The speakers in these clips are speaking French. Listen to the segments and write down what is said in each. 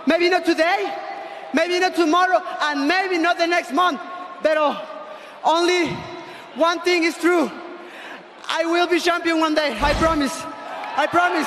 Maybe not today, maybe not tomorrow, and maybe not the next month. But only one thing is true. I will be champion one day. I promise. I promise.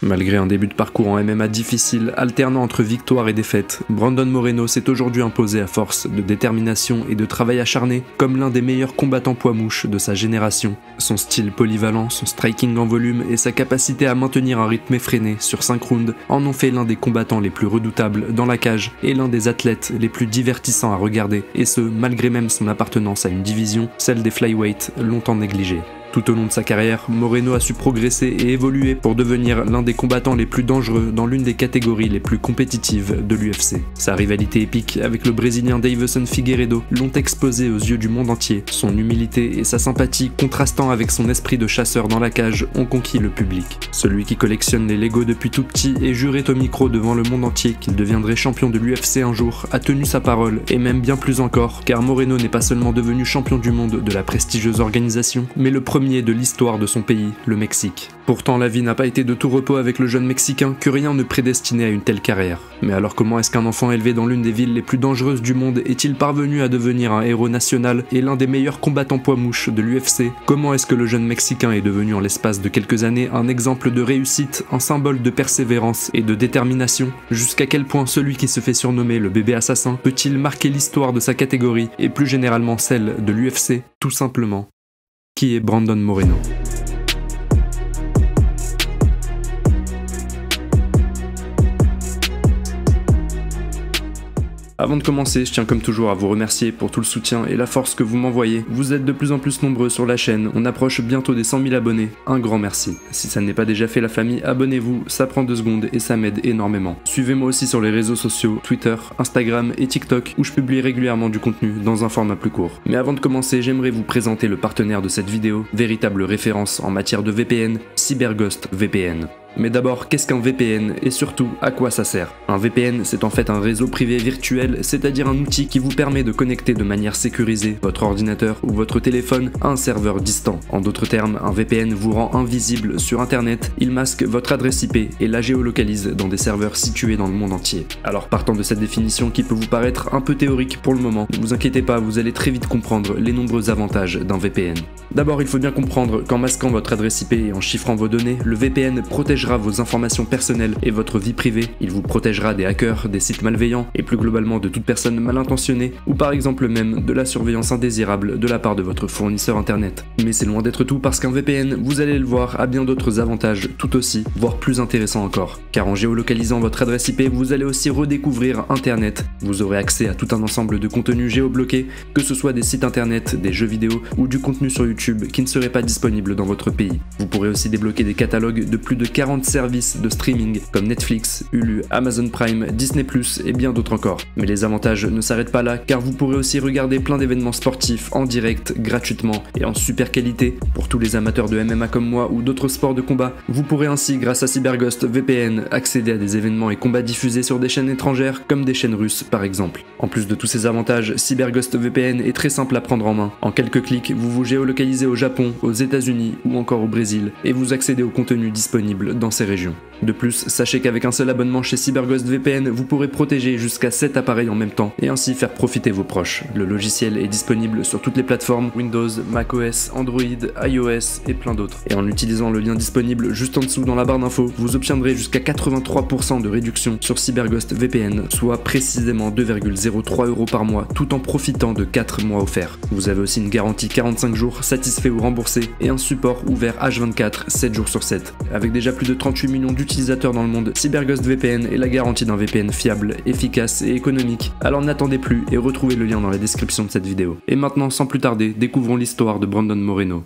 Malgré un début de parcours en MMA difficile, alternant entre victoires et défaites, Brandon Moreno s'est aujourd'hui imposé à force de détermination et de travail acharné comme l'un des meilleurs combattants poids-mouche de sa génération. Son style polyvalent, son striking en volume et sa capacité à maintenir un rythme effréné sur 5 rounds en ont fait l'un des combattants les plus redoutables dans la cage et l'un des athlètes les plus divertissants à regarder, et ce, malgré même son appartenance à une division, celle des flyweights, longtemps négligée. Tout au long de sa carrière, Moreno a su progresser et évoluer pour devenir l'un des combattants les plus dangereux dans l'une des catégories les plus compétitives de l'UFC. Sa rivalité épique avec le Brésilien Deiveson Figueiredo l'ont exposé aux yeux du monde entier. Son humilité et sa sympathie, contrastant avec son esprit de chasseur dans la cage, ont conquis le public. Celui qui collectionne les Lego depuis tout petit et jurait au micro devant le monde entier qu'il deviendrait champion de l'UFC un jour, a tenu sa parole, et même bien plus encore, car Moreno n'est pas seulement devenu champion du monde de la prestigieuse organisation, mais le premier de l'histoire de son pays, le Mexique. Pourtant, la vie n'a pas été de tout repos avec le jeune Mexicain, que rien ne prédestinait à une telle carrière. Mais alors comment est-ce qu'un enfant élevé dans l'une des villes les plus dangereuses du monde est-il parvenu à devenir un héros national et l'un des meilleurs combattants poids-mouche de l'UFC? Comment est-ce que le jeune Mexicain est devenu en l'espace de quelques années un exemple de réussite, un symbole de persévérance et de détermination? Jusqu'à quel point celui qui se fait surnommer le bébé assassin peut-il marquer l'histoire de sa catégorie et plus généralement celle de l'UFC? Tout simplement. Qui est Brandon Moreno? Avant de commencer, je tiens comme toujours à vous remercier pour tout le soutien et la force que vous m'envoyez. Vous êtes de plus en plus nombreux sur la chaîne, on approche bientôt des 100 000 abonnés. Un grand merci. Si ça n'est pas déjà fait la famille, abonnez-vous, ça prend 2 secondes et ça m'aide énormément. Suivez-moi aussi sur les réseaux sociaux, Twitter, Instagram et TikTok, où je publie régulièrement du contenu dans un format plus court. Mais avant de commencer, j'aimerais vous présenter le partenaire de cette vidéo, véritable référence en matière de VPN, CyberGhost VPN. Mais d'abord, qu'est-ce qu'un VPN et surtout, à quoi ça sert? Un VPN, c'est en fait un réseau privé virtuel, c'est-à-dire un outil qui vous permet de connecter de manière sécurisée votre ordinateur ou votre téléphone à un serveur distant. En d'autres termes, un VPN vous rend invisible sur internet, il masque votre adresse IP et la géolocalise dans des serveurs situés dans le monde entier. Alors partant de cette définition qui peut vous paraître un peu théorique pour le moment, ne vous inquiétez pas, vous allez très vite comprendre les nombreux avantages d'un VPN. D'abord, il faut bien comprendre qu'en masquant votre adresse IP et en chiffrant vos données, le VPN protégera vos informations personnelles et votre vie privée, il vous protégera des hackers, des sites malveillants et plus globalement de toute personne mal intentionnée ou par exemple même de la surveillance indésirable de la part de votre fournisseur internet. Mais c'est loin d'être tout parce qu'un VPN, vous allez le voir, a bien d'autres avantages tout aussi, voire plus intéressants encore. Car en géolocalisant votre adresse IP, vous allez aussi redécouvrir internet. Vous aurez accès à tout un ensemble de contenus géobloqués, que ce soit des sites internet, des jeux vidéo ou du contenu sur YouTube qui ne serait pas disponible dans votre pays. Vous pourrez aussi débloquer des catalogues de plus de 40 services de streaming comme Netflix, Hulu, Amazon Prime, Disney+, et bien d'autres encore. Mais les avantages ne s'arrêtent pas là, car vous pourrez aussi regarder plein d'événements sportifs en direct, gratuitement et en super qualité. Pour tous les amateurs de MMA comme moi ou d'autres sports de combat, vous pourrez ainsi, grâce à CyberGhost VPN, accéder à des événements et combats diffusés sur des chaînes étrangères comme des chaînes russes par exemple. En plus de tous ces avantages, CyberGhost VPN est très simple à prendre en main. En quelques clics, vous vous géolocalisez au Japon, aux États-Unis ou encore au Brésil et vous accédez au contenu disponible dans ces régions. De plus, sachez qu'avec un seul abonnement chez CyberGhost VPN, vous pourrez protéger jusqu'à 7 appareils en même temps et ainsi faire profiter vos proches. Le logiciel est disponible sur toutes les plateformes Windows, macOS, Android, iOS et plein d'autres. Et en utilisant le lien disponible juste en dessous dans la barre d'infos, vous obtiendrez jusqu'à 83% de réduction sur CyberGhost VPN, soit précisément 2,03 € par mois, tout en profitant de 4 mois offerts. Vous avez aussi une garantie 45 jours satisfait ou remboursé et un support ouvert H24, 7 jours sur 7. Avec déjà plus de 38 millions d'utilisateurs dans le monde, CyberGhost VPN est la garantie d'un VPN fiable, efficace et économique. Alors n'attendez plus et retrouvez le lien dans la description de cette vidéo. Et maintenant, sans plus tarder, découvrons l'histoire de Brandon Moreno.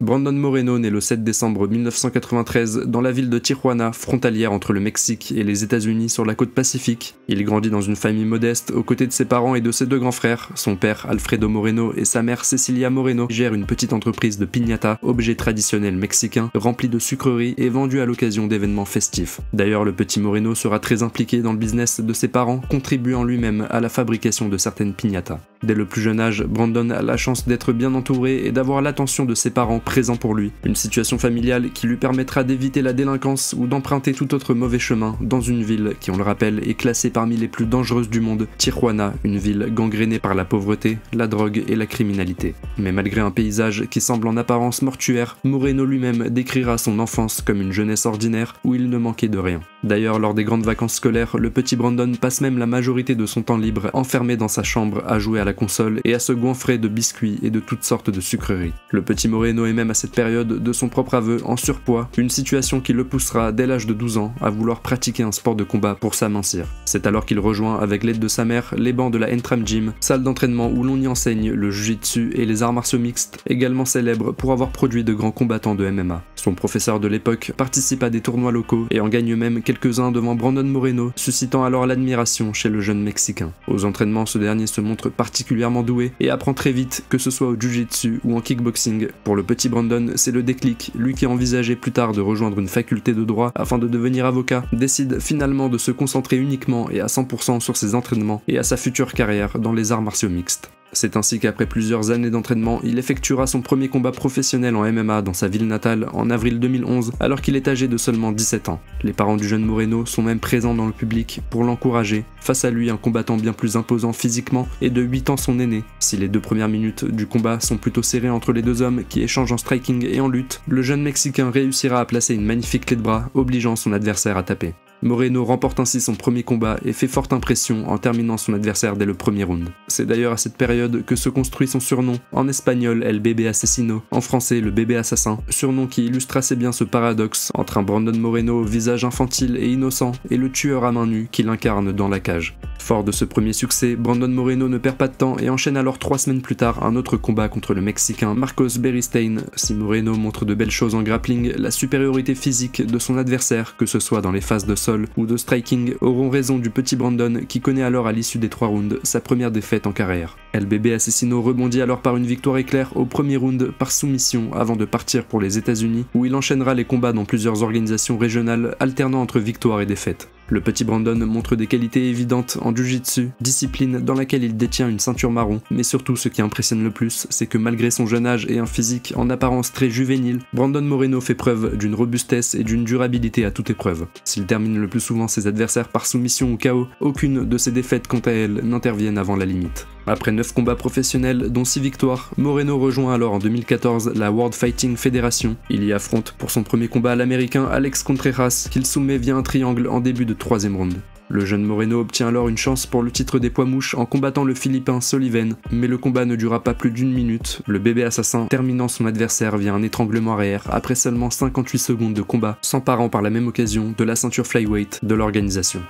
Brandon Moreno naît le 7 décembre 1993 dans la ville de Tijuana, frontalière entre le Mexique et les États-Unis sur la côte pacifique. Il grandit dans une famille modeste aux côtés de ses parents et de ses 2 grands frères. Son père, Alfredo Moreno, et sa mère, Cecilia Moreno, gèrent une petite entreprise de piñata, objet traditionnel mexicain, rempli de sucreries et vendu à l'occasion d'événements festifs. D'ailleurs, le petit Moreno sera très impliqué dans le business de ses parents, contribuant lui-même à la fabrication de certaines piñatas. Dès le plus jeune âge, Brandon a la chance d'être bien entouré et d'avoir l'attention de ses parents présents pour lui. Une situation familiale qui lui permettra d'éviter la délinquance ou d'emprunter tout autre mauvais chemin dans une ville qui, on le rappelle, est classée parmi les plus dangereuses du monde, Tijuana, une ville gangrénée par la pauvreté, la drogue et la criminalité. Mais malgré un paysage qui semble en apparence mortuaire, Moreno lui-même décrira son enfance comme une jeunesse ordinaire où il ne manquait de rien. D'ailleurs, lors des grandes vacances scolaires, le petit Brandon passe même la majorité de son temps libre enfermé dans sa chambre à jouer à la console et à se goinfrer de biscuits et de toutes sortes de sucreries. Le petit Moreno est même à cette période, de son propre aveu, en surpoids, une situation qui le poussera dès l'âge de 12 ans à vouloir pratiquer un sport de combat pour s'amincir. C'est alors qu'il rejoint avec l'aide de sa mère les bancs de la Entram Gym, salle d'entraînement où l'on y enseigne le jiu-jitsu et les arts martiaux mixtes, également célèbre pour avoir produit de grands combattants de MMA. Son professeur de l'époque participe à des tournois locaux et en gagne même quelques-uns devant Brandon Moreno, suscitant alors l'admiration chez le jeune Mexicain. Aux entraînements, ce dernier se montre particulièrement doué et apprend très vite, que ce soit au jiu-jitsu ou en kickboxing. Pour le petit Brandon, c'est le déclic, lui qui envisageait plus tard de rejoindre une faculté de droit afin de devenir avocat, décide finalement de se concentrer uniquement et à 100% sur ses entraînements et à sa future carrière dans les arts martiaux mixtes. C'est ainsi qu'après plusieurs années d'entraînement, il effectuera son premier combat professionnel en MMA dans sa ville natale en avril 2011, alors qu'il est âgé de seulement 17 ans. Les parents du jeune Moreno sont même présents dans le public pour l'encourager. Face à lui, un combattant bien plus imposant physiquement et de 8 ans son aîné. Si les 2 premières minutes du combat sont plutôt serrées entre les deux hommes qui échangent en striking et en lutte, le jeune Mexicain réussira à placer une magnifique clé de bras, obligeant son adversaire à taper. Moreno remporte ainsi son premier combat et fait forte impression en terminant son adversaire dès le premier round. C'est d'ailleurs à cette période que se construit son surnom, en espagnol El Bébé Asesino, en français le bébé assassin, surnom qui illustre assez bien ce paradoxe entre un Brandon Moreno au visage infantile et innocent et le tueur à main nue qu'il incarne dans la cage. Fort de ce premier succès, Brandon Moreno ne perd pas de temps et enchaîne alors 3 semaines plus tard un autre combat contre le Mexicain Marcos Beristain. Si Moreno montre de belles choses en grappling, la supériorité physique de son adversaire, que ce soit dans les phases de sol ou de striking, auront raison du petit Brandon qui connaît alors à l'issue des 3 rounds sa première défaite en carrière. El Bébé Asesino rebondit alors par une victoire éclair au premier round par soumission avant de partir pour les États-Unis où il enchaînera les combats dans plusieurs organisations régionales alternant entre victoires et défaites. Le petit Brandon montre des qualités évidentes en jiu-jitsu, discipline dans laquelle il détient une ceinture marron, mais surtout ce qui impressionne le plus, c'est que malgré son jeune âge et un physique en apparence très juvénile, Brandon Moreno fait preuve d'une robustesse et d'une durabilité à toute épreuve. S'il termine le plus souvent ses adversaires par soumission ou KO, aucune de ses défaites quant à elle n'interviennent avant la limite. Après 9 combats professionnels, dont 6 victoires, Moreno rejoint alors en 2014 la World Fighting Federation. Il y affronte pour son premier combat l'américain Alex Contreras, qu'il soumet via un triangle en début de 3e round. Le jeune Moreno obtient alors une chance pour le titre des poids mouches en combattant le Philippin Sullivan, mais le combat ne dura pas plus d'1 minute, le bébé assassin terminant son adversaire via un étranglement arrière après seulement 58 secondes de combat, s'emparant par la même occasion de la ceinture flyweight de l'organisation.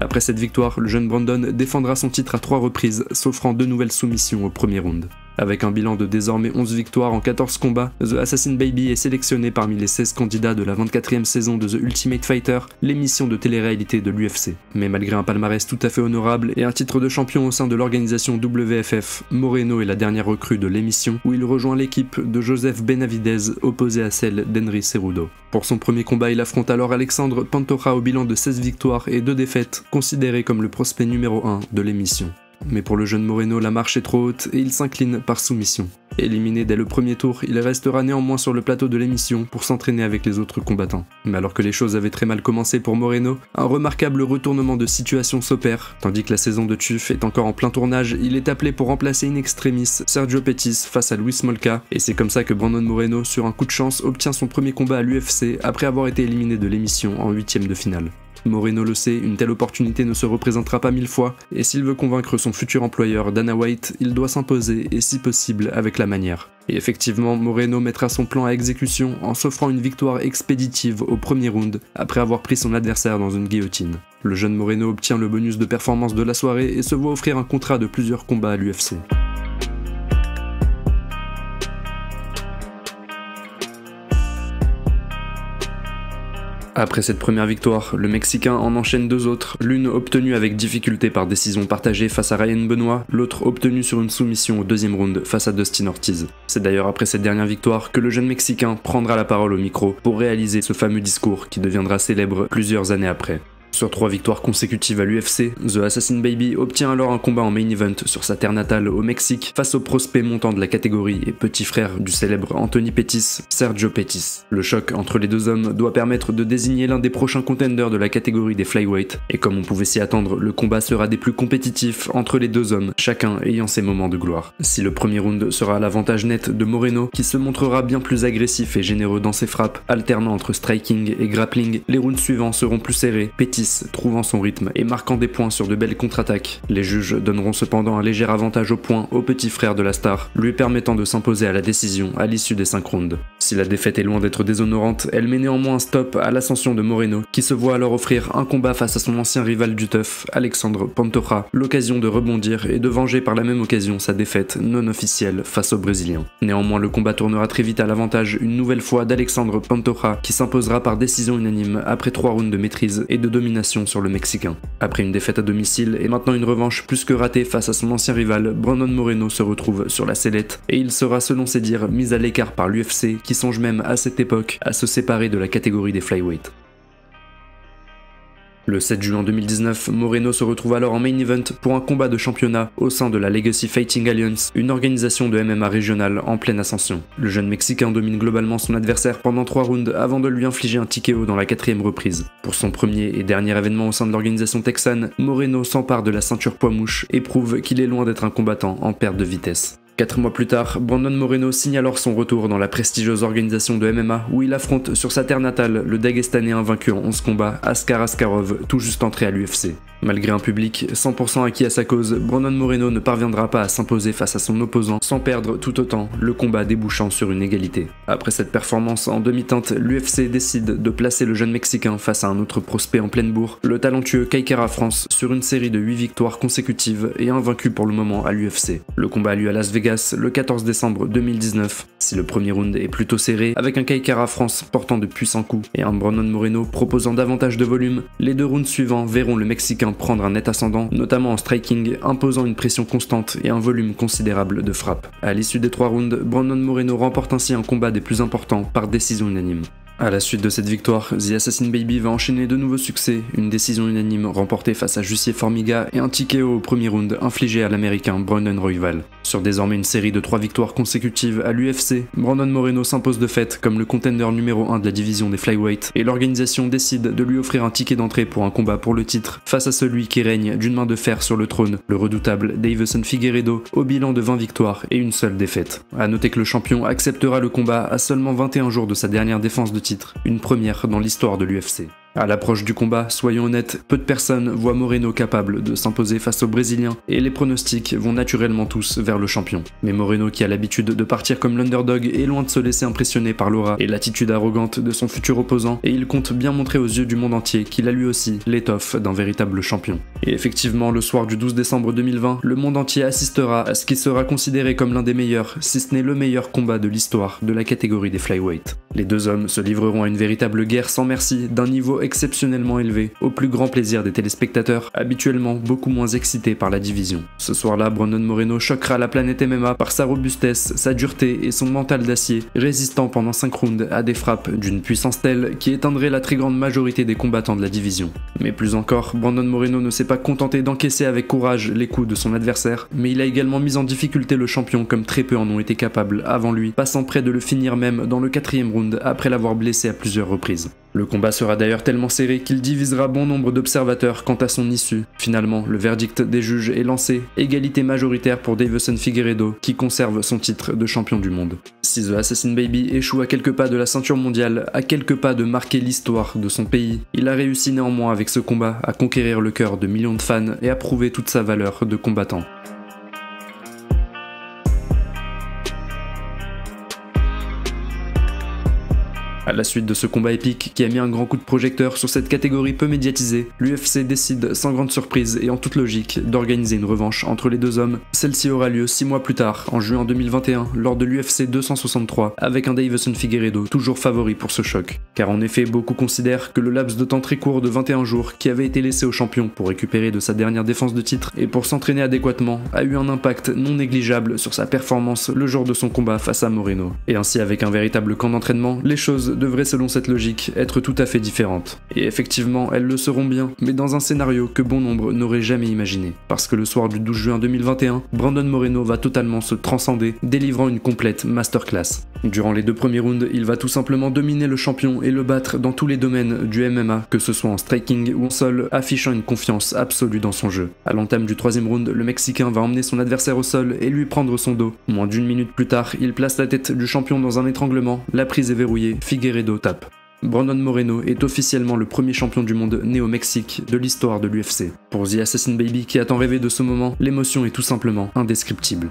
Après cette victoire, le jeune Brandon défendra son titre à 3 reprises, s'offrant 2 nouvelles soumissions au premier round. Avec un bilan de désormais 11 victoires en 14 combats, The Assassin Baby est sélectionné parmi les 16 candidats de la 24e saison de The Ultimate Fighter, l'émission de télé-réalité de l'UFC. Mais malgré un palmarès tout à fait honorable et un titre de champion au sein de l'organisation WFF, Moreno est la dernière recrue de l'émission où il rejoint l'équipe de Joseph Benavidez opposée à celle d'Henry Cerudo. Pour son premier combat, il affronte alors Alexandre Pantoja au bilan de 16 victoires et 2 défaites, considéré comme le prospect numéro 1 de l'émission. Mais pour le jeune Moreno, la marche est trop haute et il s'incline par soumission. Éliminé dès le premier tour, il restera néanmoins sur le plateau de l'émission pour s'entraîner avec les autres combattants. Mais alors que les choses avaient très mal commencé pour Moreno, un remarquable retournement de situation s'opère. Tandis que la saison de TUF est encore en plein tournage, il est appelé pour remplacer in extremis Sergio Pettis face à Luis Smolka, et c'est comme ça que Brandon Moreno, sur un coup de chance, obtient son premier combat à l'UFC après avoir été éliminé de l'émission en 8e de finale. Moreno le sait, une telle opportunité ne se représentera pas 1000 fois, et s'il veut convaincre son futur employeur Dana White, il doit s'imposer, et si possible avec la manière. Et effectivement, Moreno mettra son plan à exécution en s'offrant une victoire expéditive au premier round, après avoir pris son adversaire dans une guillotine. Le jeune Moreno obtient le bonus de performance de la soirée et se voit offrir un contrat de plusieurs combats à l'UFC. Après cette première victoire, le Mexicain en enchaîne 2 autres, l'une obtenue avec difficulté par décision partagée face à Ryan Benoit, l'autre obtenue sur une soumission au 2e round face à Dustin Ortiz. C'est d'ailleurs après cette dernière victoire que le jeune Mexicain prendra la parole au micro pour réaliser ce fameux discours qui deviendra célèbre plusieurs années après. Sur 3 victoires consécutives à l'UFC, The Assassin Baby obtient alors un combat en main event sur sa terre natale au Mexique face au prospect montant de la catégorie et petit frère du célèbre Anthony Pettis, Sergio Pettis. Le choc entre les 2 hommes doit permettre de désigner l'un des prochains contenders de la catégorie des flyweight, et comme on pouvait s'y attendre, le combat sera des plus compétitifs entre les 2 hommes, chacun ayant ses moments de gloire. Si le premier round sera à l'avantage net de Moreno, qui se montrera bien plus agressif et généreux dans ses frappes, alternant entre striking et grappling, les rounds suivants seront plus serrés, Pettis trouvant son rythme et marquant des points sur de belles contre-attaques. Les juges donneront cependant un léger avantage au point au petit frère de la star, lui permettant de s'imposer à la décision à l'issue des 5 rounds. Si la défaite est loin d'être déshonorante, elle met néanmoins un stop à l'ascension de Moreno, qui se voit alors offrir un combat face à son ancien rival du TUF, Alexandre Pantoja, l'occasion de rebondir et de venger par la même occasion sa défaite non officielle face au Brésilien. Néanmoins, le combat tournera très vite à l'avantage une nouvelle fois d'Alexandre Pantoja, qui s'imposera par décision unanime après 3 rounds de maîtrise et de domination sur le Mexicain. Après une défaite à domicile et maintenant une revanche plus que ratée face à son ancien rival, Brandon Moreno se retrouve sur la sellette et il sera selon ses dires mis à l'écart par l'UFC qui songe même à cette époque à se séparer de la catégorie des flyweight. Le 7 juin 2019, Moreno se retrouve alors en main event pour un combat de championnat au sein de la Legacy Fighting Alliance, une organisation de MMA régionale en pleine ascension. Le jeune Mexicain domine globalement son adversaire pendant 3 rounds avant de lui infliger un TKO dans la 4e reprise. Pour son premier et dernier événement au sein de l'organisation texane, Moreno s'empare de la ceinture poids-mouche et prouve qu'il est loin d'être un combattant en perte de vitesse. 4 mois plus tard, Brandon Moreno signe alors son retour dans la prestigieuse organisation de MMA où il affronte sur sa terre natale le Dagestanais invaincu en 11 combats, Askar Askarov, tout juste entré à l'UFC. Malgré un public 100% acquis à sa cause, Brandon Moreno ne parviendra pas à s'imposer face à son opposant sans perdre tout autant, le combat débouchant sur une égalité. Après cette performance en demi-teinte, l'UFC décide de placer le jeune Mexicain face à un autre prospect en pleine bourre, le talentueux Kai Kara France, sur une série de 8 victoires consécutives et invaincu pour le moment à l'UFC. Le combat a lieu à Las Vegas le 14 décembre 2019. Si le premier round est plutôt serré, avec un Kai Kara France portant de puissants coups et un Brandon Moreno proposant davantage de volume, les 2 rounds suivants verront le Mexicain prendre un net ascendant, notamment en striking, imposant une pression constante et un volume considérable de frappes. À l'issue des 3 rounds, Brandon Moreno remporte ainsi un combat des plus importants par décision unanime. À la suite de cette victoire, The Assassin Baby va enchaîner de nouveaux succès, une décision unanime remportée face à Jussier Formiga et un TKO au premier round infligé à l'américain Brandon Royval. Sur désormais une série de 3 victoires consécutives à l'UFC, Brandon Moreno s'impose de fait comme le contender numéro 1 de la division des flyweight et l'organisation décide de lui offrir un ticket d'entrée pour un combat pour le titre face à celui qui règne d'une main de fer sur le trône, le redoutable Deiveson Figueiredo, au bilan de 20 victoires et une seule défaite. A noter que le champion acceptera le combat à seulement 21 jours de sa dernière défense de titre, une première dans l'histoire de l'UFC. À l'approche du combat, soyons honnêtes, peu de personnes voient Moreno capable de s'imposer face au Brésilien et les pronostics vont naturellement tous vers le champion. Mais Moreno, qui a l'habitude de partir comme l'underdog, est loin de se laisser impressionner par l'aura et l'attitude arrogante de son futur opposant et il compte bien montrer aux yeux du monde entier qu'il a lui aussi l'étoffe d'un véritable champion. Et effectivement, le soir du 12 décembre 2020, le monde entier assistera à ce qui sera considéré comme l'un des meilleurs, si ce n'est le meilleur combat de l'histoire de la catégorie des flyweight. Les 2 hommes se livreront à une véritable guerre sans merci, d'un niveau exceptionnellement élevé, au plus grand plaisir des téléspectateurs, habituellement beaucoup moins excités par la division. Ce soir-là, Brandon Moreno choquera la planète MMA par sa robustesse, sa dureté et son mental d'acier, résistant pendant 5 rounds à des frappes d'une puissance telle qui éteindrait la très grande majorité des combattants de la division. Mais plus encore, Brandon Moreno ne s'est pas contenté d'encaisser avec courage les coups de son adversaire, mais il a également mis en difficulté le champion comme très peu en ont été capables avant lui, passant près de le finir même dans le 4e round après l'avoir blessé à plusieurs reprises. Le combat sera d'ailleurs tellement serré qu'il divisera bon nombre d'observateurs quant à son issue. Finalement, le verdict des juges est lancé, égalité majoritaire pour Deiveson Figueiredo, qui conserve son titre de champion du monde. Si The Assassin Baby échoue à quelques pas de la ceinture mondiale, à quelques pas de marquer l'histoire de son pays, il a réussi néanmoins avec ce combat à conquérir le cœur de millions de fans et à prouver toute sa valeur de combattant. À la suite de ce combat épique qui a mis un grand coup de projecteur sur cette catégorie peu médiatisée, l'UFC décide sans grande surprise et en toute logique d'organiser une revanche entre les deux hommes. Celle-ci aura lieu 6 mois plus tard, en juin 2021, lors de l'UFC 263, avec un Deiveson Figueiredo toujours favori pour ce choc. Car en effet, beaucoup considèrent que le laps de temps très court de 21 jours qui avait été laissé au champion pour récupérer de sa dernière défense de titre et pour s'entraîner adéquatement a eu un impact non négligeable sur sa performance le jour de son combat face à Moreno. Et ainsi, avec un véritable camp d'entraînement, les choses devraient selon cette logique être tout à fait différentes. Et effectivement, elles le seront bien, mais dans un scénario que bon nombre n'auraient jamais imaginé. Parce que le soir du 12 juin 2021, Brandon Moreno va totalement se transcender, délivrant une complète masterclass. Durant les 2 premiers rounds, il va tout simplement dominer le champion et le battre dans tous les domaines du MMA, que ce soit en striking ou en sol, affichant une confiance absolue dans son jeu. À l'entame du 3e round, le Mexicain va emmener son adversaire au sol et lui prendre son dos. Moins d'1 minute plus tard, il place la tête du champion dans un étranglement, la prise est verrouillée, Figueiredo tape. Brandon Moreno est officiellement le premier champion du monde né au Mexique de l'histoire de l'UFC. Pour The Assassin Baby qui a tant rêvé de ce moment, l'émotion est tout simplement indescriptible.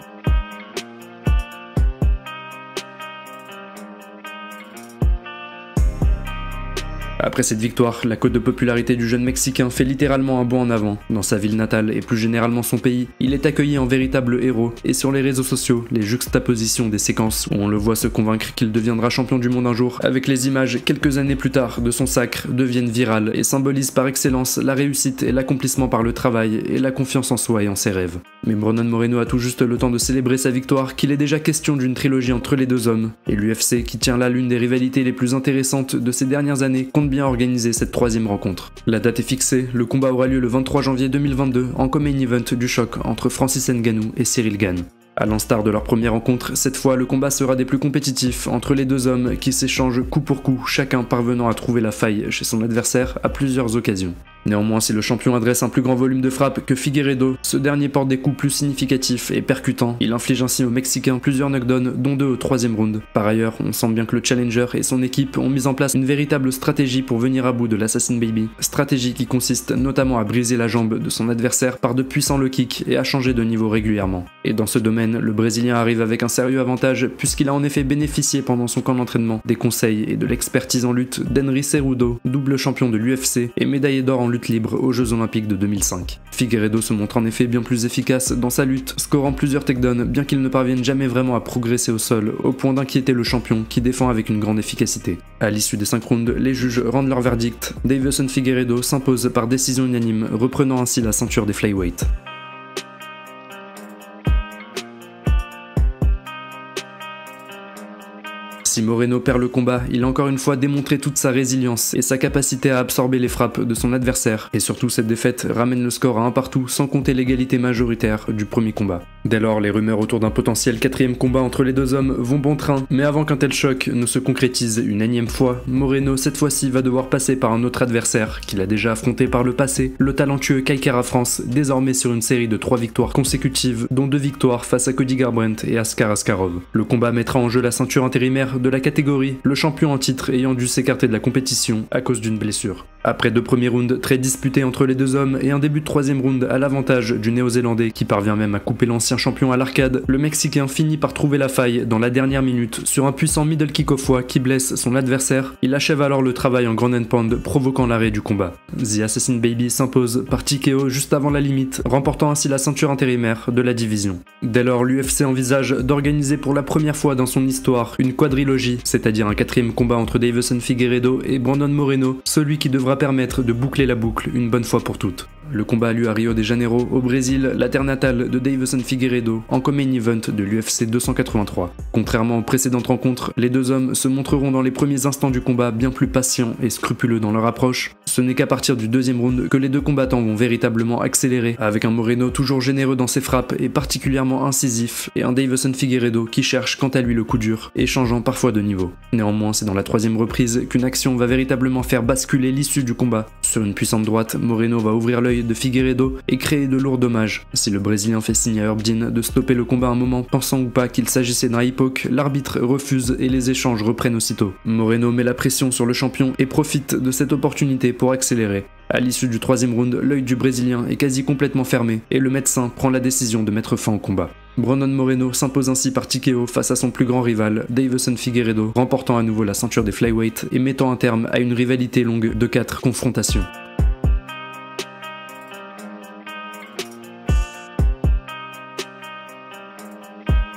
Après cette victoire, la cote de popularité du jeune Mexicain fait littéralement un bond en avant. Dans sa ville natale et plus généralement son pays, il est accueilli en véritable héros, et sur les réseaux sociaux, les juxtapositions des séquences où on le voit se convaincre qu'il deviendra champion du monde un jour, avec les images quelques années plus tard de son sacre, deviennent virales et symbolisent par excellence la réussite et l'accomplissement par le travail et la confiance en soi et en ses rêves. Mais Brandon Moreno a tout juste le temps de célébrer sa victoire qu'il est déjà question d'une trilogie entre les deux hommes, et l'UFC, qui tient là l'une des rivalités les plus intéressantes de ces dernières années, compte bien organiser cette 3e rencontre. La date est fixée, le combat aura lieu le 23 janvier 2022 en co-main event du choc entre Francis Ngannou et Cyril Gane. A l'instar de leur première rencontre, cette fois le combat sera des plus compétitifs entre les deux hommes qui s'échangent coup pour coup, chacun parvenant à trouver la faille chez son adversaire à plusieurs occasions. Néanmoins, si le champion adresse un plus grand volume de frappes que Figueiredo, ce dernier porte des coups plus significatifs et percutants. Il inflige ainsi au Mexicain plusieurs knockdowns, dont 2 au 3e round. Par ailleurs, on sent bien que le challenger et son équipe ont mis en place une véritable stratégie pour venir à bout de l'Assassin Baby. Stratégie qui consiste notamment à briser la jambe de son adversaire par de puissants low kicks et à changer de niveau régulièrement. Et dans ce domaine, le Brésilien arrive avec un sérieux avantage puisqu'il a en effet bénéficié pendant son camp d'entraînement des conseils et de l'expertise en lutte d'Henry Cejudo, double champion de l'UFC et médaillé d'or en lutte libre aux Jeux Olympiques de 2005. Figueiredo se montre en effet bien plus efficace dans sa lutte, scorant plusieurs takedowns bien qu'il ne parvienne jamais vraiment à progresser au sol, au point d'inquiéter le champion qui défend avec une grande efficacité. À l'issue des 5 rounds, les juges rendent leur verdict. Deiveson Figueiredo s'impose par décision unanime, reprenant ainsi la ceinture des flyweight. Si Moreno perd le combat, il a encore une fois démontré toute sa résilience et sa capacité à absorber les frappes de son adversaire, et surtout cette défaite ramène le score à 1 partout sans compter l'égalité majoritaire du premier combat. Dès lors, les rumeurs autour d'un potentiel 4e combat entre les deux hommes vont bon train, mais avant qu'un tel choc ne se concrétise une énième fois, Moreno cette fois-ci va devoir passer par un autre adversaire qu'il a déjà affronté par le passé, le talentueux Kai Kara-France, désormais sur une série de 3 victoires consécutives, dont 2 victoires face à Cody Garbrandt et Askar Askarov. Le combat mettra en jeu la ceinture intérimaire de la catégorie, le champion en titre ayant dû s'écarter de la compétition à cause d'une blessure. Après 2 premiers rounds très disputés entre les deux hommes et un début de 3e round à l'avantage du néo-zélandais qui parvient même à couper l'ancien champion à l'arcade, le Mexicain finit par trouver la faille dans la dernière minute sur un puissant middle kick au foie qui blesse son adversaire. Il achève alors le travail en ground and pound, provoquant l'arrêt du combat. The Assassin Baby s'impose par TKO juste avant la limite, remportant ainsi la ceinture intérimaire de la division. Dès lors, l'UFC envisage d'organiser pour la première fois dans son histoire une quadrilogie, c'est-à-dire un 4e combat entre Deiveson Figueiredo et Brandon Moreno, celui qui devra permettre de boucler la boucle une bonne fois pour toutes. Le combat a lieu à Rio de Janeiro, au Brésil, la terre natale de Deiveson Figueiredo, en co-main event de l'UFC 283. Contrairement aux précédentes rencontres, les deux hommes se montreront dans les premiers instants du combat bien plus patients et scrupuleux dans leur approche. Ce n'est qu'à partir du 2e round que les deux combattants vont véritablement accélérer, avec un Moreno toujours généreux dans ses frappes et particulièrement incisif, et un Deiveson Figueiredo qui cherche quant à lui le coup dur, et changeant parfois de niveau. Néanmoins, c'est dans la 3e reprise qu'une action va véritablement faire basculer l'issue du combat. Sur une puissante droite, Moreno va ouvrir l'œil de Figueiredo et créer de lourds dommages. Si le Brésilien fait signe à Herb Dean de stopper le combat un moment, pensant ou pas qu'il s'agissait d'un hip hook, l'arbitre refuse et les échanges reprennent aussitôt. Moreno met la pression sur le champion et profite de cette opportunité pour accélérer. À l'issue du 3e round, l'œil du Brésilien est quasi complètement fermé et le médecin prend la décision de mettre fin au combat. Brandon Moreno s'impose ainsi par TKO face à son plus grand rival, Deiveson Figueiredo, remportant à nouveau la ceinture des flyweight et mettant un terme à une rivalité longue de 4 confrontations.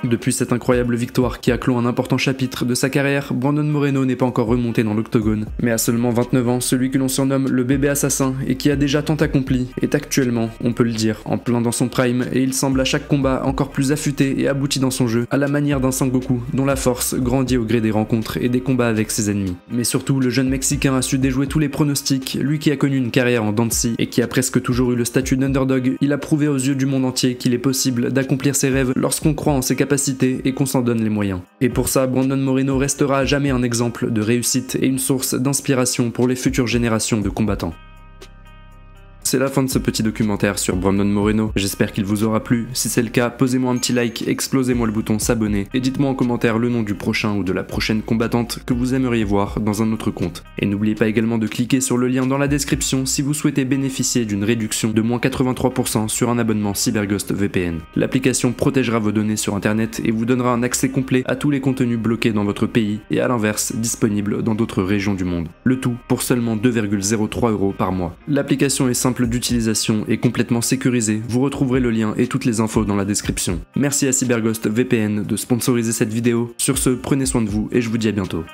Depuis cette incroyable victoire qui a clos un important chapitre de sa carrière, Brandon Moreno n'est pas encore remonté dans l'octogone. Mais à seulement 29 ans, celui que l'on surnomme le bébé assassin et qui a déjà tant accompli est actuellement, on peut le dire, en plein dans son prime et il semble à chaque combat encore plus affûté et abouti dans son jeu, à la manière d'un Sangoku dont la force grandit au gré des rencontres et des combats avec ses ennemis. Mais surtout, le jeune Mexicain a su déjouer tous les pronostics, lui qui a connu une carrière en dents de scie et qui a presque toujours eu le statut d'underdog, il a prouvé aux yeux du monde entier qu'il est possible d'accomplir ses rêves lorsqu'on croit en ses capacités et qu'on s'en donne les moyens. Et pour ça, Brandon Moreno restera à jamais un exemple de réussite et une source d'inspiration pour les futures générations de combattants. C'est la fin de ce petit documentaire sur Brandon Moreno, j'espère qu'il vous aura plu. Si c'est le cas, posez-moi un petit like, explosez-moi le bouton s'abonner et dites-moi en commentaire le nom du prochain ou de la prochaine combattante que vous aimeriez voir dans un autre compte. Et n'oubliez pas également de cliquer sur le lien dans la description si vous souhaitez bénéficier d'une réduction de moins 83% sur un abonnement CyberGhost VPN. L'application protégera vos données sur internet et vous donnera un accès complet à tous les contenus bloqués dans votre pays et à l'inverse disponibles dans d'autres régions du monde. Le tout pour seulement 2,03 € par mois. L'application est simple d'utilisation et complètement sécurisée, vous retrouverez le lien et toutes les infos dans la description. Merci à CyberGhost VPN de sponsoriser cette vidéo, sur ce prenez soin de vous et je vous dis à bientôt.